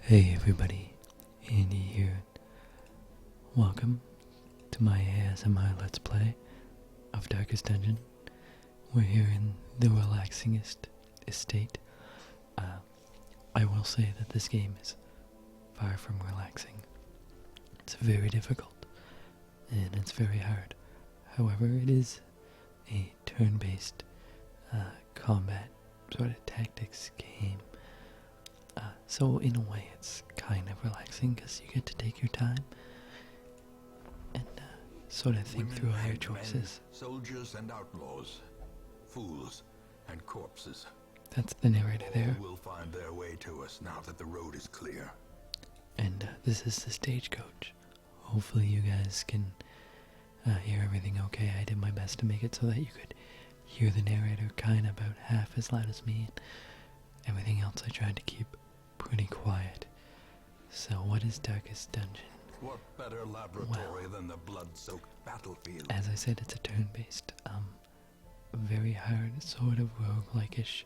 Hey everybody, Andy here. Welcome to my ASMR Let's Play of Darkest Dungeon. We're here in the Relaxingest estate. I will say that this game is far from relaxing. It's very difficult, and it's very hard. However, it is a turn-based combat sort of tactics game. So in a way it's kind of relaxing because you get to take your time and sort of think through all your choices. Soldiers and outlaws, fools and corpses. That's the narrator there. All will find their way to us now that the road is clear. And this is the stagecoach. Hopefully you guys can hear everything okay. I did my best to make it so that you could hear the narrator kind of about half as loud as me. And everything else I tried to keep pretty quiet. So what is Darkest Dungeon? What better laboratory than the blood-soaked battlefield? As I said, it's a turn-based, very hard, sort of roguelike-ish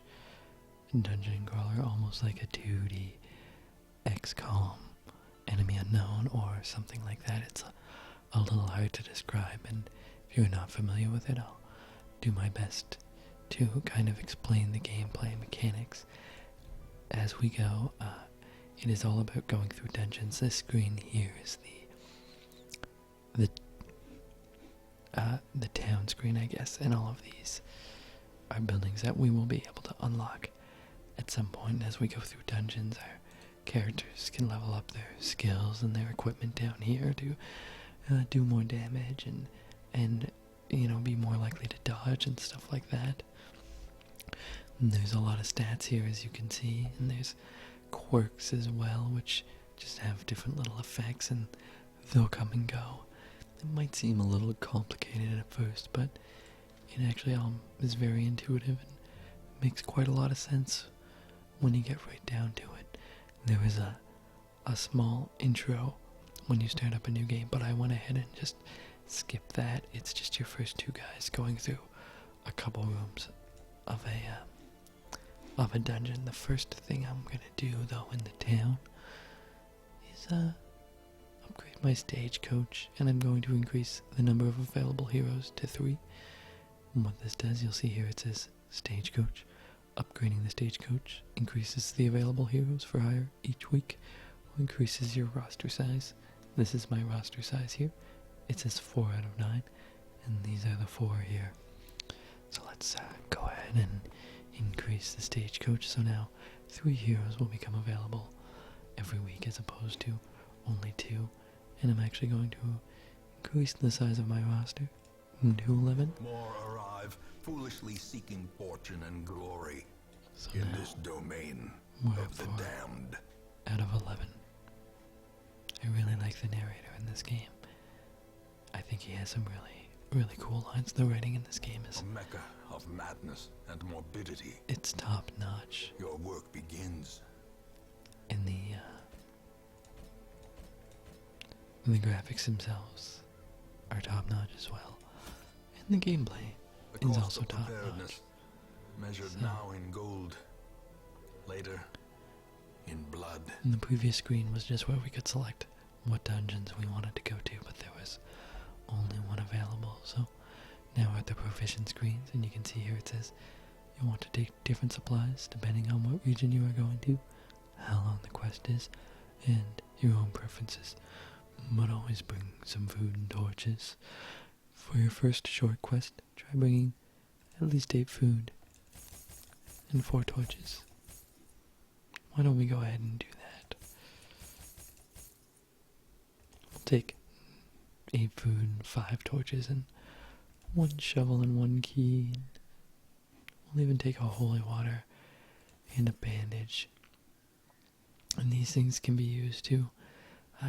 dungeon crawler, almost like a 2D XCOM, Enemy Unknown, or something like that. It's a little hard to describe, and if you're not familiar with it, I'll do my best to kind of explain the gameplay mechanics as we go. It is all about going through dungeons. This screen here is the town screen, I guess, and all of these are buildings that we will be able to unlock at some point as we go through dungeons. Our characters can level up their skills and their equipment down here to do more damage and you know, be more likely to dodge and stuff like that. And there's a lot of stats here, as you can see, and there's quirks as well, which just have different little effects, and they'll come and go. It might seem a little complicated at first, but it actually is very intuitive and makes quite a lot of sense when you get right down to it. There is a small intro when you start up a new game, but I went ahead and just skipped that. It's just your first two guys going through a couple rooms of a dungeon. The first thing I'm gonna do though in the town is upgrade my stagecoach, and I'm going to increase the number of available heroes to 3. And what this does, you'll see here it says stagecoach. Upgrading the stagecoach increases the available heroes for hire each week, or increases your roster size. This is my roster size here. It says 4 out of 9, and these are the 4 here. So let's go ahead and increase the stagecoach. So now 3 heroes will become available every week as opposed to only 2. And I'm actually going to increase the size of my roster to 11. More arrive, foolishly seeking fortune and glory So in now this domain we're of the 4 damned. out of 11. I really like the narrator in this game. I think he has some really cool lines. The writing in this game is A mecca of madness and morbidity. it's top notch. Your work begins. In the graphics themselves are top notch as well, and the gameplay The is cost also of top preparedness, notch. measured So- now in gold, later in blood. And the previous screen was just where we could select what dungeons we wanted to go to, but there was only one available. So now we're at the provision screens, and you can see here it says you want to take different supplies depending on what region you are going to, how long the quest is, and your own preferences. But always bring some food and torches. For your first short quest, try bringing at least 8 food and 4 torches. Why don't we go ahead and do that? We'll take 8 food and 5 torches and 1 shovel and 1 key. We'll even take a holy water and a bandage. And these things can be used to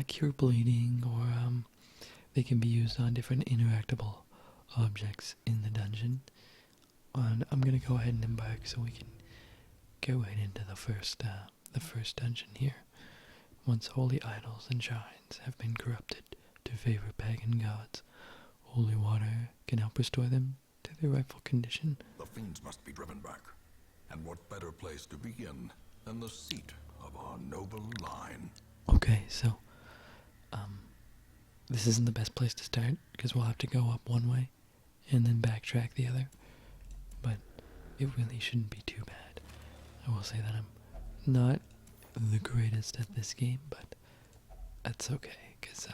cure bleeding, or they can be used on different interactable objects in the dungeon. And I'm gonna go ahead and embark so we can go right into the first dungeon here. Once holy idols and shrines have been corrupted to favor pagan gods, holy water can help restore them to their rightful condition. The fiends must be driven back. And what better place to begin than the seat of our noble line? Okay, so this isn't the best place to start because we'll have to go up one way and then backtrack the other. But it really shouldn't be too bad. I will say that I'm not the greatest at this game, but that's okay because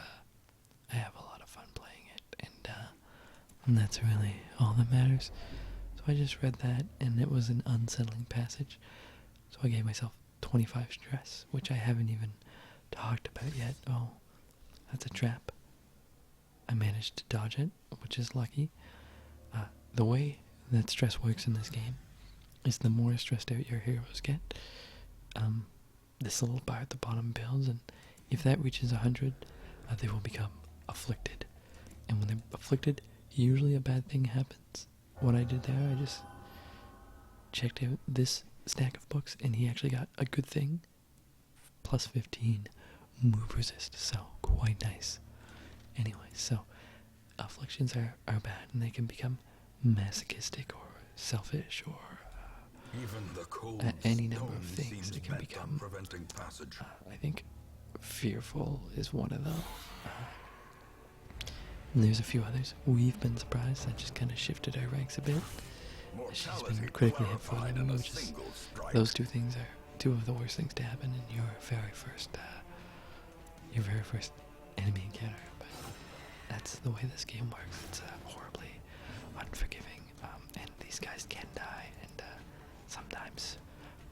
I have a lot of fun playing it, and that's really all that matters. So I just read that, and it was an unsettling passage. So I gave myself 25 stress, which I haven't even talked about yet. Oh, that's a trap. I managed to dodge it, which is lucky. The way that stress works in this game is the more stressed out your heroes get, this little bar at the bottom builds, and if that reaches 100, they will become afflicted. And when they're afflicted, usually a bad thing happens. What I did there, I just checked out this stack of books, and he actually got a good thing, plus 15 move resist, so quite nice. Anyway, so afflictions are bad, and they can become masochistic or selfish or Even the any number of things. It can become, I think, fearful is one of them. And there's a few others. We've been surprised. That just kind of shifted our ranks a bit. She's been critically hit for the enemy, which is, those two things are two of the worst things to happen in your very first enemy encounter. But that's the way this game works. It's horribly unforgiving, and these guys can die, and sometimes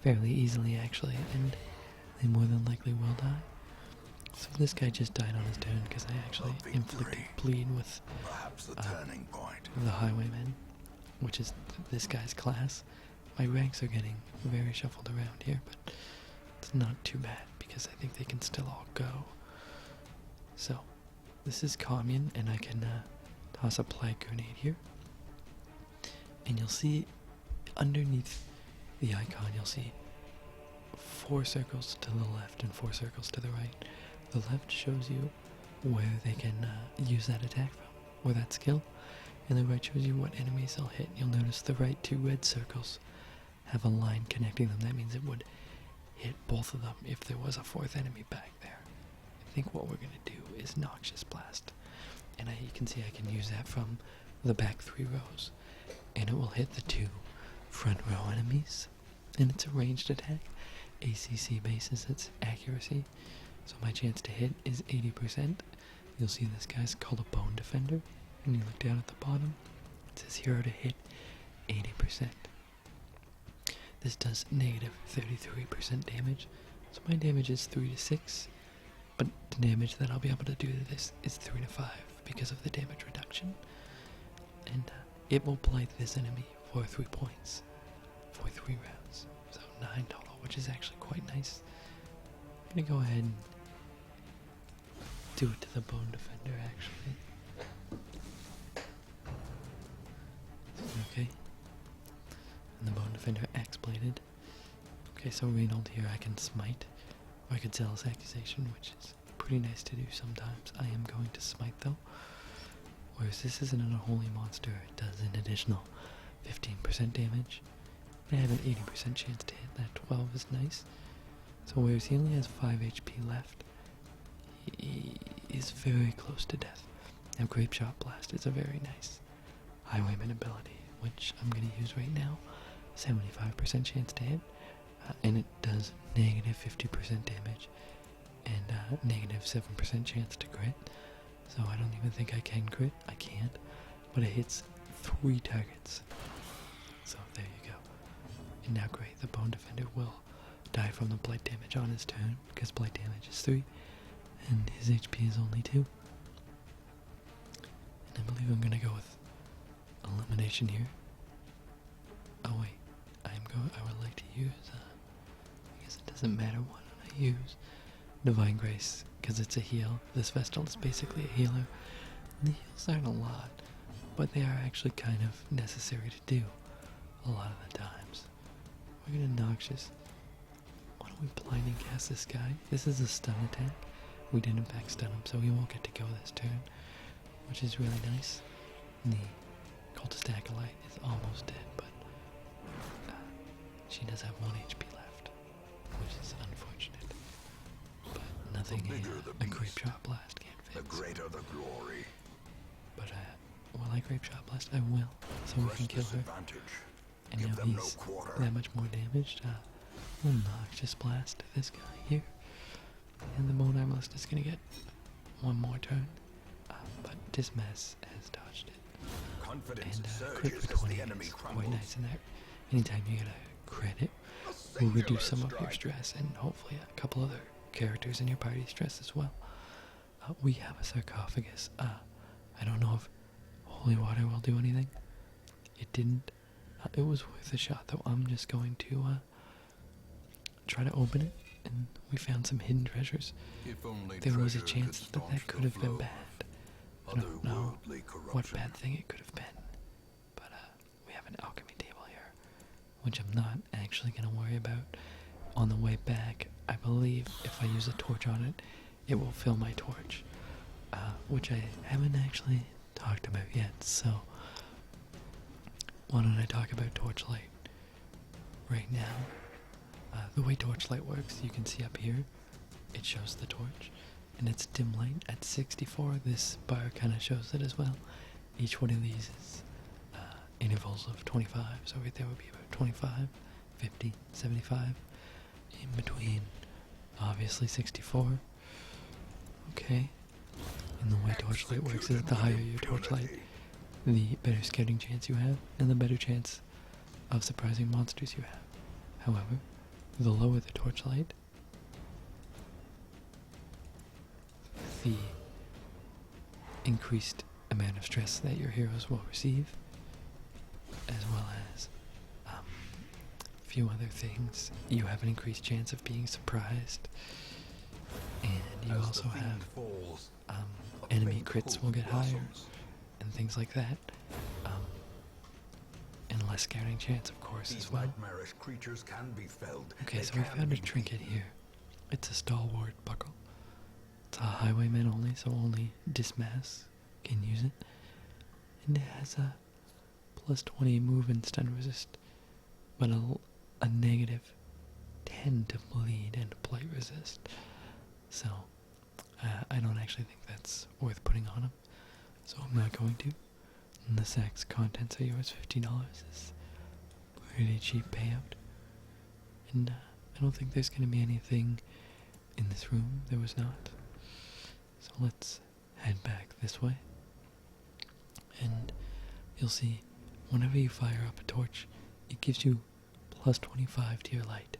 fairly easily actually, and they more than likely will die. So this guy just died on his turn because I actually inflicted bleed with the highwayman, which is this guy's class. My ranks are getting very shuffled around here, but it's not too bad because I think they can still all go. So this is commune, and I can toss a plague grenade here, and you'll see underneath the icon you'll see 4 circles to the left and 4 circles to the right. The left shows you where they can use that attack from, or that skill, and the right shows you what enemies they'll hit. You'll notice the right 2 red circles have a line connecting them. That means it would hit both of them if there was a 4th enemy back there. I think what we're going to do is Noxious Blast, and you can see I can use that from the back 3 rows, and it will hit the 2 front row enemies, and it's a ranged attack. ACC bases its accuracy, so my chance to hit is 80%. You'll see this guy's called a Bone Defender, and you look down at the bottom, it says hero to hit 80%. This does negative 33% damage, so my damage is 3 to 6, but the damage that I'll be able to do to this is 3 to 5 because of the damage reduction. And it will blight this enemy for 3 points for 3 rounds, so 9 total, which is actually quite nice. I'm gonna go ahead and do it to the Bone Defender actually. Okay. And the Bone Defender Axe-bladed. Okay, so Reynold here I can smite, or I could Zealous Accusation, which is pretty nice to do sometimes. I am going to smite though. Whereas this isn't an unholy monster, it does an additional 15% damage. I have an 80% chance to hit. That 12 is nice. So whereas he only has 5 HP left, he is very close to death. Now Grape Shot Blast is a very nice Highwayman ability, which I'm going to use right now. 75% chance to hit, and it does negative 50% damage, and negative 7% chance to crit. So I don't even think I can crit. I can't, but it hits 3 targets. So there you go. And now great, the Bone Defender will die from the blight damage on his turn, because blight damage is 3, and his HP is only 2. And I believe I'm going to go with Elimination here. Oh wait, I would like to use, I guess it doesn't matter what I use, Divine Grace, because it's a heal. This Vestal is basically a healer. And the heals aren't a lot, but they are actually kind of necessary to do a lot of the times. We're gonna Noxious. Why don't we blinding cast this guy? This is a stun attack. We did in fact stun him, so he won't get to go this turn, which is really nice. And the Cultist Acolyte is almost dead, but she does have 1 HP left, which is unfortunate. But something a grape shot blast can't the fix. greater the glory. But will I grape shot blast? I will, so we can kill her. And Give now them no he's quarter. that much more damaged. We'll noxious blast this guy here, and the bone armless is gonna get one more turn. But Dismiss has dodged it. Confidence And crit surges for as 20 the enemy is quite crumbles. nice in there. Anytime you get a credit, will reduce some of your stress, and hopefully a couple other characters in your party stress as well. We have a sarcophagus. I don't know if holy water will do anything. It didn't. It was worth a shot, though. I'm just going to try to open it, and we found some hidden treasures. If only There was a treasure chance could that staunch could the have been flow bad. of I don't know otherworldly what corruption. bad thing it could have been, but we have an alchemy table here, which I'm not actually going to worry about. On the way back, I believe if I use a torch on it, it will fill my torch, which I haven't actually talked about yet, so why don't I talk about torchlight right now. The way torchlight works, you can see up here, it shows the torch, and it's dim light at 64. This bar kind of shows it as well. Each one of these is intervals of 25, so right there would be about 25, 50, 75, in between, obviously 64. Okay, and the way torchlight works is the higher your torchlight, the better scouting chance you have, and the better chance of surprising monsters you have. However, the lower the torchlight, the increased amount of stress that your heroes will receive, as well as a few other things. You have an increased chance of being surprised, and you also have enemy crits will get higher, and things like that, and less scouting chance, of course, as well. Nightmarish creatures can be felled. Okay, They so we can found a be trinket beaten. here. It's a stalwart buckle. It's a highwayman only, so only Dismass can use it. And it has a plus 20 move and stun resist, but a negative 10 to bleed and blight resist. So, I don't actually think that's worth putting on him, so I'm not going to. And the sack's contents are yours, $50 is pretty cheap payout. And I don't think there's going to be anything in this room. There was not. So let's head back this way. And you'll see, whenever you fire up a torch, it gives you plus 25 to your light.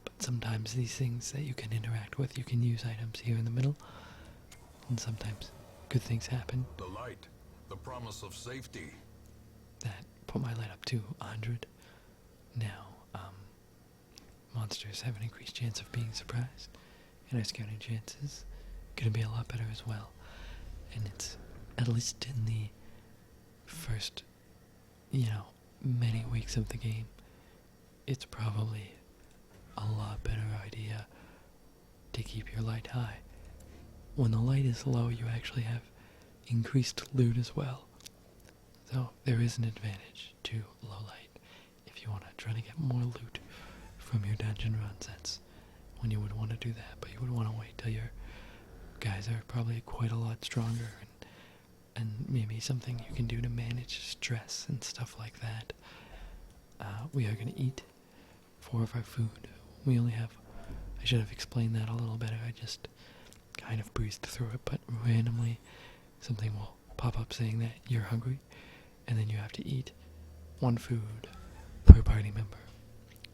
But sometimes these things that you can interact with, you can use items here in the middle. And sometimes good things happen. The light, the promise of safety. That put my light up to 100. Now, monsters have an increased chance of being surprised, and our scouting chances gonna be a lot better as well. And it's, at least in the first, many weeks of the game, it's probably a lot better idea to keep your light high. When the light is low, you actually have increased loot as well. So there is an advantage to low light if you want to try to get more loot from your dungeon runs. That's when you would want to do that, but you would want to wait till your guys are probably quite a lot stronger, and maybe something you can do to manage stress and stuff like that. We are going to eat 4 of our food. We only have, I should have explained that a little better, I just kind of breezed through it, but randomly something will pop up saying that you're hungry, and then you have to eat 1 food per party member.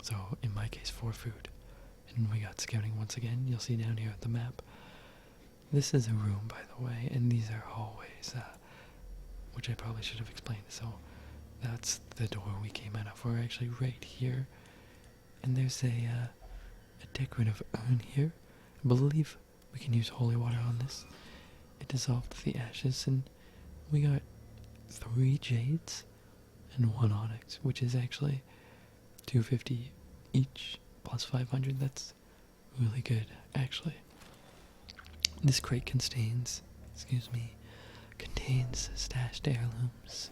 So in my case, 4 food. And we got scouting once again. You'll see down here at the map. This is a room, by the way, and these are hallways, which I probably should have explained. So that's the door we came out of. We're actually right here, and there's a decorative urn here. I believe we can use holy water on this. It dissolved the ashes, and we got 3 jades and 1 onyx, which is actually 250 each plus 500. That's really good, actually. This crate contains stashed heirlooms.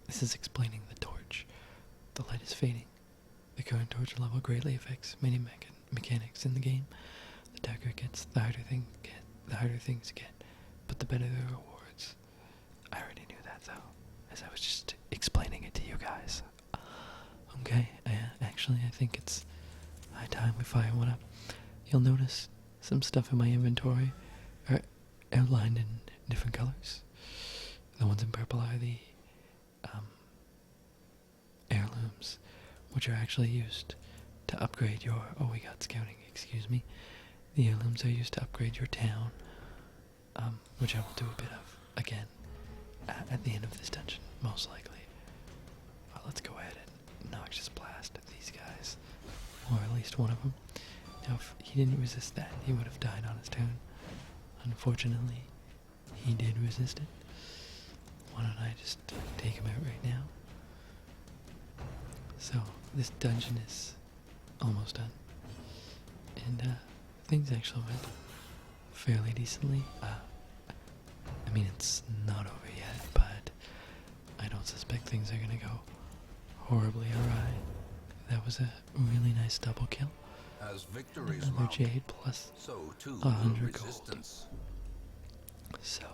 This is explaining the torch. The light is fading. The current torch level greatly affects many mechanics in the game. The darker it gets, stats, the harder things get, but the better the rewards. I already knew that though, as I was just explaining it to you guys. Okay, actually I think it's high time we fire one up. You'll notice some stuff in my inventory are outlined in different colors. The ones in purple are the heirlooms, which are actually used to upgrade your... Oh, we got scouting, excuse me. The heirlooms are used to upgrade your town, which I will do a bit of, again, at the end of this dungeon, most likely. Let's go ahead and noxious blast these guys, or at least one of them. Now, if he didn't resist that, he would have died on his turn. Unfortunately, he did resist it. Why don't I just take him out right now? So, this dungeon is almost done. And, things actually went fairly decently. I mean, it's not over yet, but I don't suspect things are gonna go horribly awry. That was a really nice double kill. As victories Another mount, jade plus so too 100 will gold. resistance. So,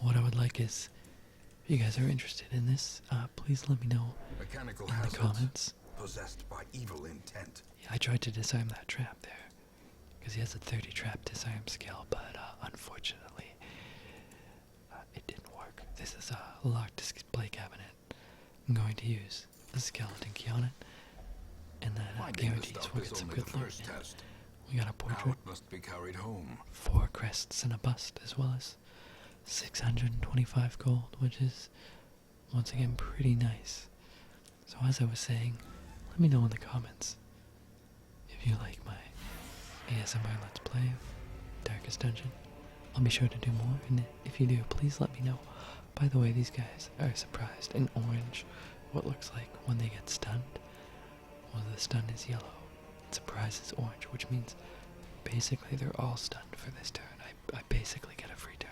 what I would like is, if you guys are interested in this, please let me know Mechanical in the hazards comments. possessed by evil intent. Yeah, I tried to disarm that trap there, because he has a 30 trap disarm skill, but unfortunately, it didn't work. This is a locked display cabinet. I'm going to use a skeleton key on it, and that Finding the guarantees stuff we'll is get some only good the loot. first And test. we got a Now portrait, it must be carried home. 4 crests and a bust, as well as 625 gold, which is, once again, pretty nice. So as I was saying, let me know in the comments if you like my ASMR Let's Play of Darkest Dungeon. I'll be sure to do more, and if you do, please let me know. By the way, these guys are surprised in orange, what looks like when they get stunned. Well, the stun is yellow, and surprise is orange, which means basically they're all stunned for this turn. I basically get a free turn.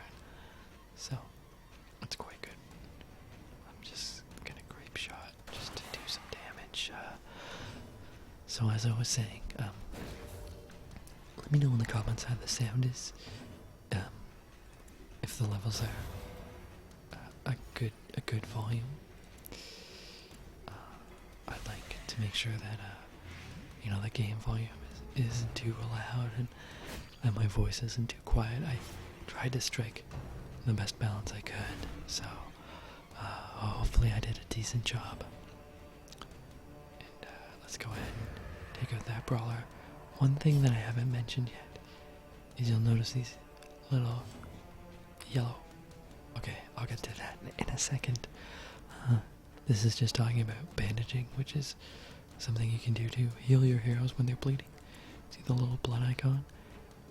So, it's quite good. I'm just gonna grape shot just to do some damage. So as I was saying, let me know in the comments how the sound is. If the levels are a good volume. I'd like to make sure that the game volume isn't too loud and that my voice isn't too quiet. I tried to strike the best balance I could, so hopefully I did a decent job. And let's go ahead and take out that brawler. One thing that I haven't mentioned yet is you'll notice these little yellow... Okay, I'll get to that in a second. This is just talking about bandaging, which is something you can do to heal your heroes when they're bleeding. See the little blood icon?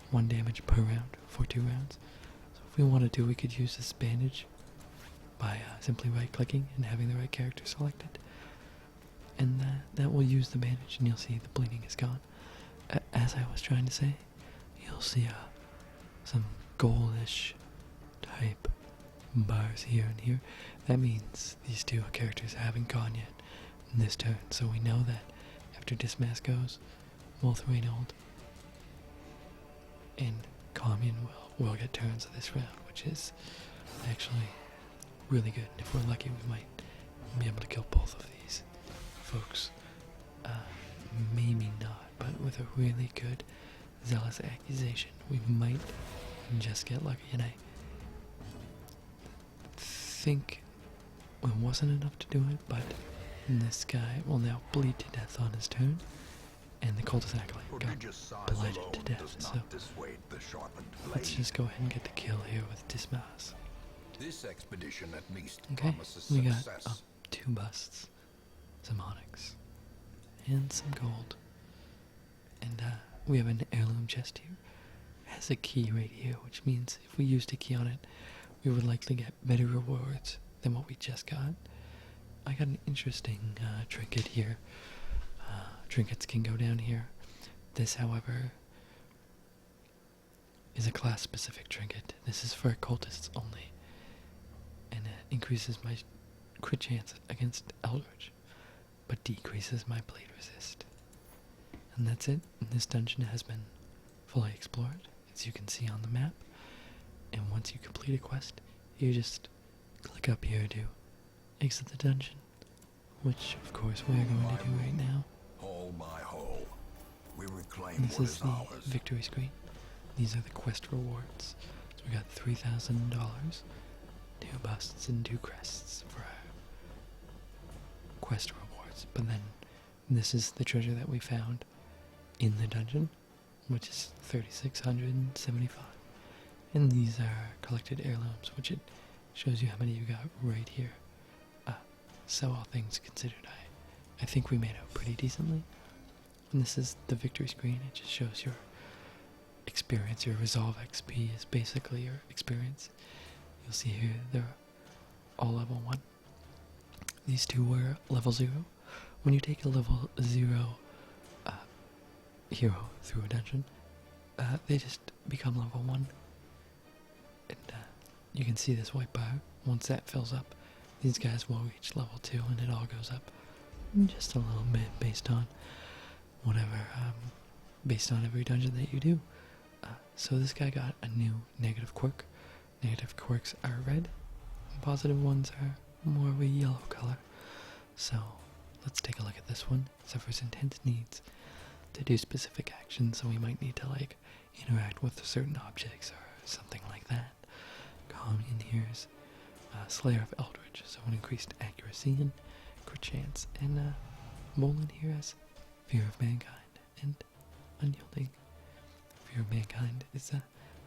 1 damage per round for 2 rounds. So if we wanted to, we could use this bandage by simply right-clicking and having the right character selected. And that will use the bandage, and you'll see the bleeding is gone. As I was trying to say, you'll see some goldish type bars here and here. That means these 2 characters haven't gone yet in this turn, so we know that after Dismask goes, both Reynold and Commune will get turns of this round, which is actually really good. If we're lucky, we might be able to kill both of these folks. Maybe not, but with a really good Zealous Accusation, we might just get lucky, and I think it wasn't enough to do it, but this guy will now bleed to death on his turn, and the cultist acolyte got Prodigious size blinded alone to death, does so not dissuade the sharpened let's blade. just go ahead and get the kill here with Dismas. This expedition at least Okay, promises we got success. 2 busts, some onyx, and some gold. And we have an heirloom chest here. It has a key right here, which means if we used a key on it, we would likely get better rewards than what we just got. I got an interesting trinket here. Trinkets can go down here. This, however, is a class-specific trinket. This is for cultists only, and it increases my crit chance against Eldritch, but decreases my blade resist. And that's it. This dungeon has been fully explored, as you can see on the map. And once you complete a quest, you just click up here to exit the dungeon, which of course we're going to do right now. Hole by hole, we reclaim And this what is is the ours. victory screen. These are the quest rewards. So we got $3,000, 2 busts, and 2 crests for our quest rewards. But then this is the treasure that we found in the dungeon, which is 3,675. And these are collected heirlooms, which it shows you how many you got right here. So all things considered, I think we made out pretty decently. And this is the victory screen. It just shows your experience. Your resolve XP is basically your experience. You'll see here they're all level 1. These 2 were level 0. When you take a level 0 hero through a dungeon, they just become level 1. And you can see this white bar. Once that fills up, these guys will reach level 2, and it all goes up just a little bit based on whatever, based on every dungeon that you do. So this guy got a new negative quirk. Negative quirks are red, and positive ones are more of a yellow color. So let's take a look at this one. Suffers intense needs to do specific actions, so we might need to like interact with certain objects or something like that. Common here's Slayer of Eldritch, so an increased accuracy and crit chance. And Bolin here has Fear of Mankind and Unyielding. Fear of Mankind is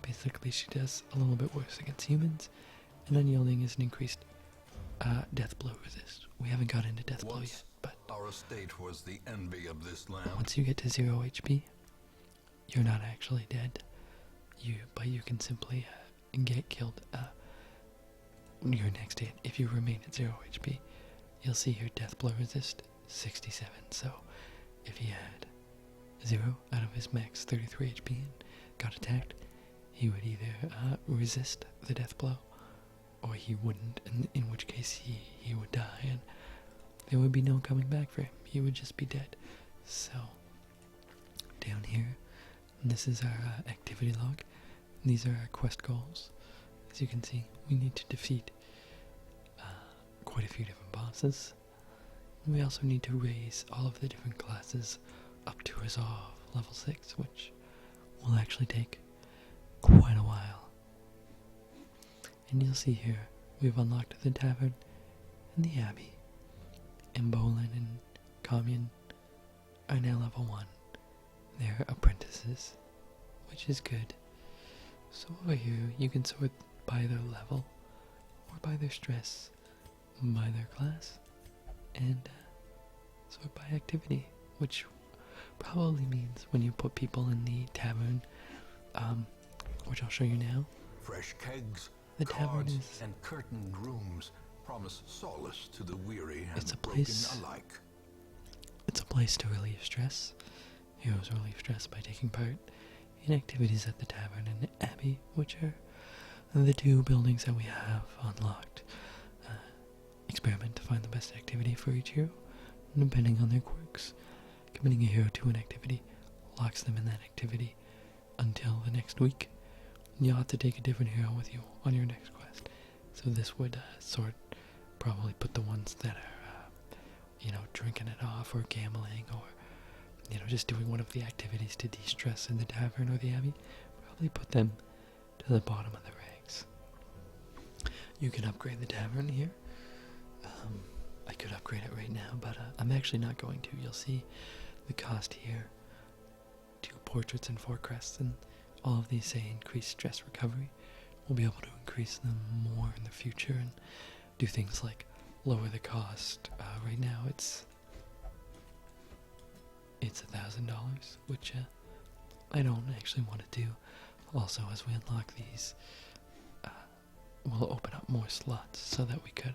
basically she does a little bit worse against humans, and Unyielding is an increased death blow resist. We haven't got into death blow yet, but our estate was the envy of this land. once you get to 0 HP, you're not actually dead. But you can simply get killed. Your next hit, if you remain at 0 HP, you'll see your death blow resist 67. So if he had 0 out of his max 33 HP and got attacked, he would either resist the death blow, or he wouldn't, in which case he would die, and there would be no coming back for him. He would just be dead. So down here, this is our activity log. These are our quest goals. As you can see, we need to defeat quite a few different bosses. We also need to raise all of the different classes up to resolve level 6, which will actually take quite a while. And you'll see here, we've unlocked the tavern and the abbey. And Bolin and Commune are now level 1. They're apprentices, which is good. So over here, you can sort by their level, or by their stress, by their class, and sort by activity, which probably means when you put people in the tavern, which I'll show you now. Fresh kegs, The tavern cards, is and curtained rooms promise solace to the weary and It's a the broken place- alike. It's a place to relieve stress. Heroes relieve stress by taking part in activities at the tavern and the abbey, which are the 2 buildings that we have unlocked. Experiment to find the best activity for each hero, depending on their quirks. Committing a hero to an activity locks them in that activity until the next week. You'll have to take a different hero with you on your next quest. So this would probably put the ones that are, drinking it off, or gambling, or, just doing one of the activities to de-stress in the tavern or the abbey, probably put them to the bottom of the ranks. You can upgrade the tavern here. I could upgrade it right now, but I'm actually not going to. You'll see the cost here. 2 portraits and 4 crests, and all of these say increase stress recovery. We'll be able to increase them more in the future and do things like lower the cost. Right now it's $1,000, which I don't actually want to do. Also, as we unlock these, we'll open up more slots so that we could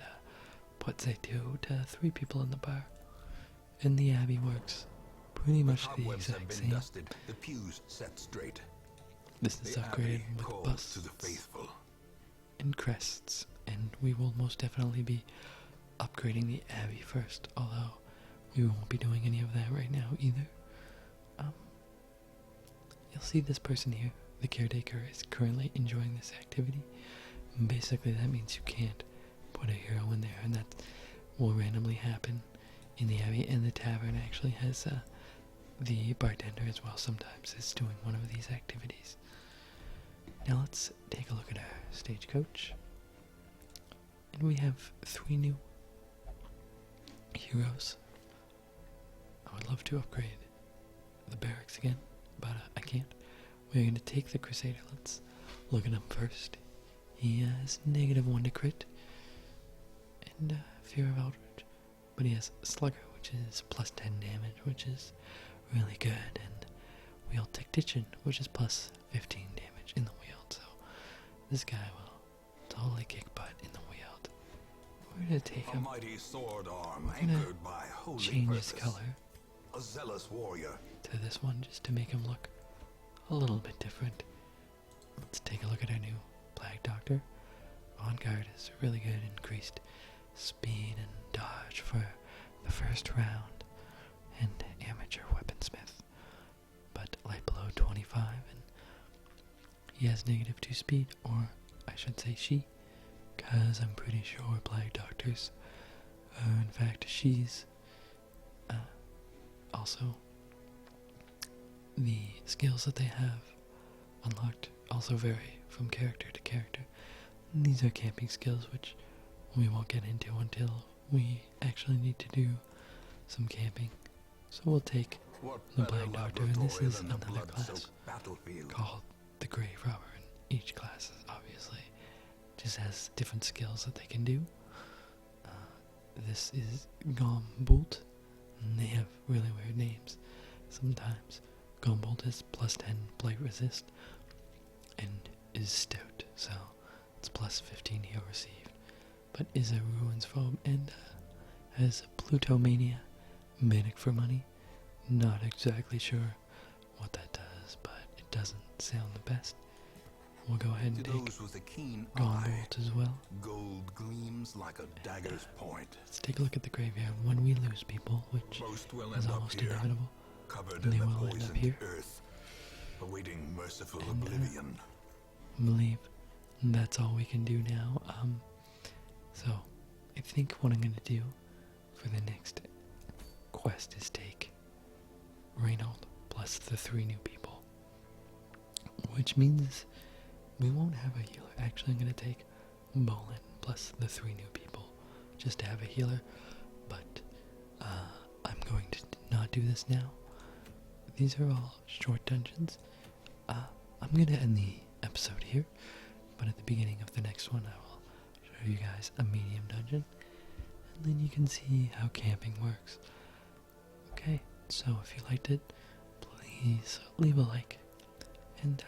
put, say, 2 to 3 people in the bar. And the abbey works pretty much the Cobwebs have exact been same. dusted, the pews set straight. This is The upgraded abbey with calls busts to the faithful. and crests, and we will most definitely be upgrading the abbey first, although we won't be doing any of that right now either. you'll see this person here, the caretaker, is currently enjoying this activity. Basically, that means you can't put a hero in there, and that will randomly happen in the Abbey. And the tavern actually has the bartender as well sometimes is doing one of these activities. Now let's take a look at our stagecoach. And we have 3 new heroes. I would love to upgrade the barracks again, but I can't. We're going to take the Crusader. Let's look at him first. He has -1 to crit and Fear of Eldritch, but he has Slugger, which is plus 10 damage, which is really good, and Wield Tactician, which is plus 15 damage in the wield. So this guy will totally kick butt in the wield. We're going to take him. Mighty sword arm We're going anchored by to holy change his purpose. color A zealous warrior. to this one just to make him look a little bit different. Let's take a look at our new Black Doctor. Vanguard is really good, increased speed and dodge for the first round, and amateur weaponsmith, but light below 25, and he has -2 speed, or I should say she, because I'm pretty sure Black Doctors are in fact she's. Also, the skills that they have unlocked also vary from character to character. And these are camping skills, which we won't get into until we actually need to do some camping. So we'll take the Black Doctor, and this is another class called the Grave Robber, and each class is obviously just has different skills that they can do. This is Gombolt, and they have really weird names. Sometimes Gombolt is plus 10 blight resist and is stout, so it's plus 15 heal received, but is a ruins phobe and has Plutomania, manic for money. Not exactly sure what that does, but it doesn't sound the best. We'll go ahead and take With a keen Gombolt as well. Gold gleams like a dagger's point. Let's take a look at the graveyard. When we lose people, which Most will is end up almost here, inevitable, covered they in the will end up poisoned here. earth, awaiting merciful And, oblivion. I believe that's all we can do now. So I think what I'm going to do for the next quest is take Reynold plus the 3 new people, which means we won't have a healer. Actually, I'm going to take Bolin plus the 3 new people just to have a healer, but I'm going to not do this now. These are all short dungeons. I'm going to end the episode here, but at the beginning of the next one I will show you guys a medium dungeon, and then you can see how camping works. Okay, so if you liked it, please leave a like, and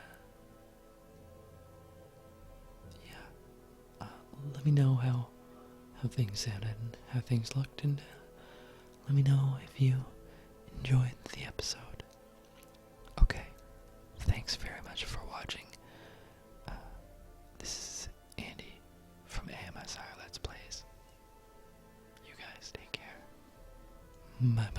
let me know how things sounded and how things looked, and let me know if you enjoyed the episode. Okay, thanks very much for watching. This is Andy from AMSR Let's Plays. You guys take care. Bye.